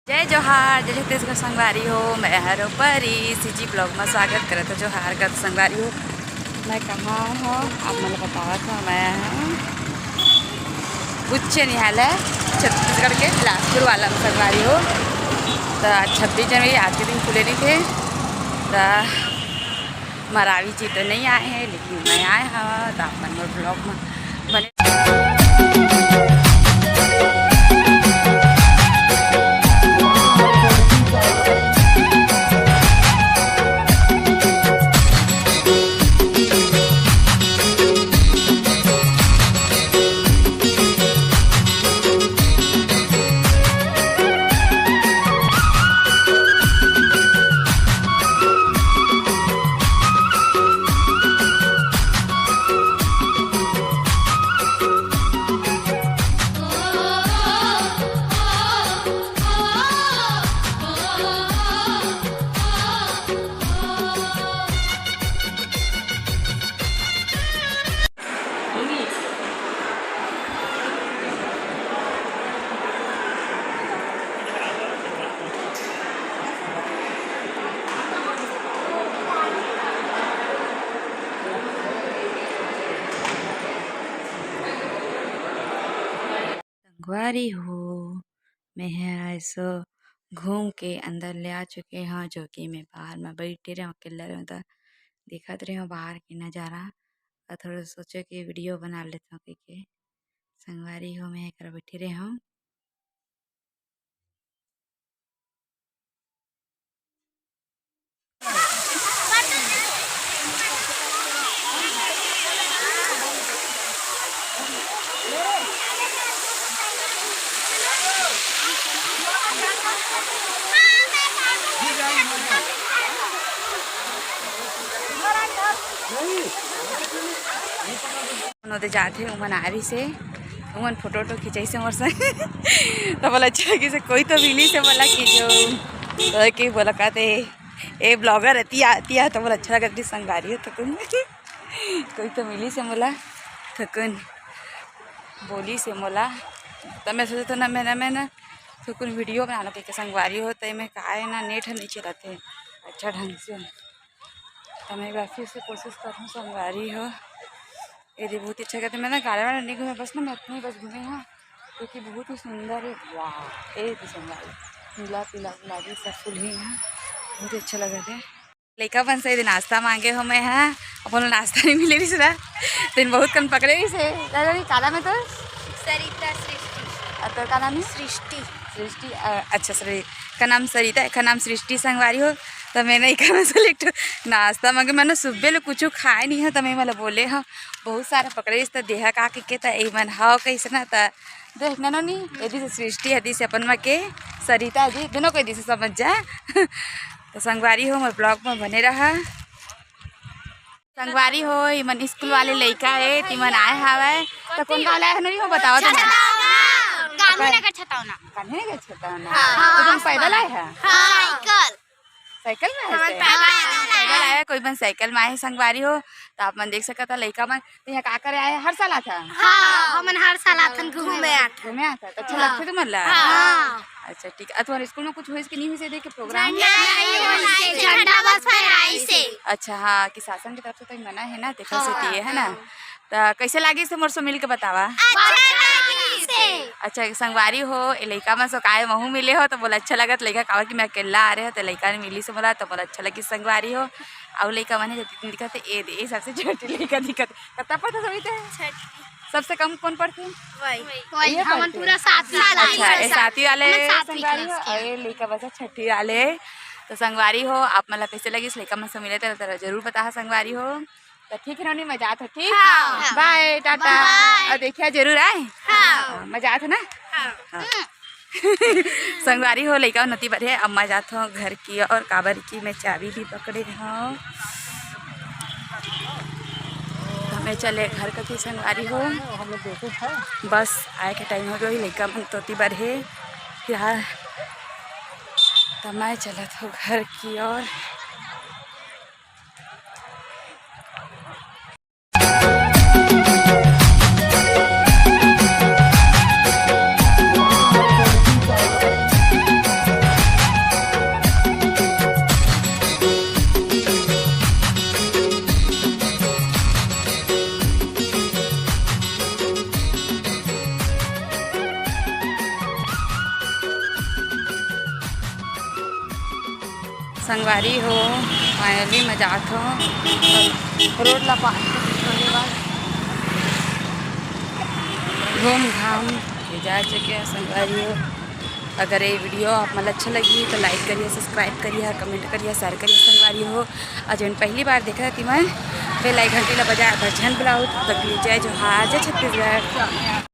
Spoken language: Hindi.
जय जोहार जय छत्तीसगढ़ संगवारी हो। मैं हरो परी सीजी ब्लॉग में स्वागत करत हो। जोहार कर संगवारी हो। मैं कहाँ हूँ आप मतलब बतावा था। मैं उच्च न्यायालय छत्तीसगढ़ के बिलासपुर वाला में संगवारी हो। तो 26 जनवरी आज के दिन खुले नहीं थे तो मरावी जी तो नहीं आए हैं, लेकिन मैं आए हाँ तो आप मन ब्लॉग में बने। संगवारी हो मैं ऐसो घूम के अंदर ले आ चुके हैं, जो कि मैं बाहर में बैठे रहे अकेला रहे तो दिखत रहे बाहर की नज़ारा और थोड़ा सोचे कि वीडियो बना लेता हूँ के संगवारी हो मैं कर बैठे रहे हूँ। उन्होंने जाते मनारी से उमन फोटो खिंचाई से मोर संग तो बोला अच्छा कि से कोई तो मिली से बोला कि जो तो कि बोला कहते ए ब्लॉगर आती है तो बोला अच्छा लगती संगवारी हो थकुन कोई तो मिली से बोला थकुन बोली से बोला तो मैं सोचा तो ना मैं ना थकुन वीडियो बनाना के संगवारी हो तो मैं कहा है ना नेट नहीं चलाते अच्छा ढंग से तो मैं फिर से कोशिश कर रहा हूँ संगवारी हो। ये बहुत अच्छा कहते मैं ना गाड़ी वाला नहीं घूमे बस ना मैं अपनी बस घूमे हाँ क्योंकि बहुत ही सुंदर है। वाह ये तो संगवारी नीला पीला गुलाबी सब फूल ही यहाँ बहुत अच्छा लगा थे। लड़का बन से नाश्ता मांगे हो मैं हाँ अपन नाश्ता नहीं मिले भी सुना दिन बहुत कन पकड़े भी से काला में तो सरिता सृष्टि तो का नाम है सृष्टि अच्छा सर का नाम सरिता का नाम सृष्टि संगवारी हो। तो मैंने एक सेलेक्ट नाश्ता मांगे मैंने सुबह लोग कुछ खाए नहीं है तो मैं मतलब बोले हाँ बहुत सारा पकड़े तो देहा का के मन हाँ कैसे ना तो देख ना नहीं यदि से सृष्टि यदि से अपन के सरिता जी दोनों को यदि से समझ जा तो संगवारी हो मोर ब्लॉग में बने रहा। संगवारी हो मन स्कूल वाले लड़का है तिमन आए हवे तो कौन वाला है नहीं हो बताओ तो पैदल आए है साइकिल में पैदल आया कोई मन साइकिल में आए संगवारी हो तो आप मन देख सकता था लड़का मन यहाँ का करे आए हर साल आता हमन हर साल आथन घूमे आता तो अच्छा लगता तुम अच्छा ठीक है। तुम्हारे स्कूल में कुछ हुई कि नहीं हुई से देख के प्रोग्राम झंडा बस फहराई से अच्छा हाँ कि शासन की तरफ से तो मना है ना देखा से है ना तो कैसे लागे से मोर से मिल के बतावा अच्छा संगवारी हो लड़का में सो काहे महू मिले हो तो बोला अच्छा लगा लड़का कहा कि मैं अकेला आ रहे हो तो लड़का ने मिली से बोला तो बोला अच्छा लगी संगवारी हो और लड़का मैंने दिक्कत ये सबसे छोटी लड़का दिक्कत कता पढ़ता सभी थे सबसे कम कौन पढ़ते हमन पूरा साथी अच्छा साथी वाले संगवारी हो और लड़का बस छठी वाले तो संगवारी हो आप मतलब कैसे लगी इस लड़का में से मिले थे तो जरूर पता है संगवारी हो तो ठीक है नहीं मजा आता ठीक बाय टाटा और देखिए जरूर आए मजा आता ना संगवारी हो लड़का नती बढ़े अब मजा था घर की और काबर की मैं चाबी भी पकड़े हूँ मैं चले घर का की संगवारी हो बस आए के टाइम हो गई लड़का मन तोती बढ़े यार तो मैं चला था घर की और संगवारी हो फाइनली मजाक हो रोड ला पार करने बाद घूम घाम के जा चुके संगवारी हो। अगर ये वीडियो आप मतलब अच्छा लगी तो लाइक करिए, सब्सक्राइब करिए, कमेंट करिए, शेयर करिए संगवारी हो। और जो पहली बार देखा थी मैं बेल आइकन घंटी ला बजा भजन बुलाओ तक जय जोहार जय छत्तीसगढ़।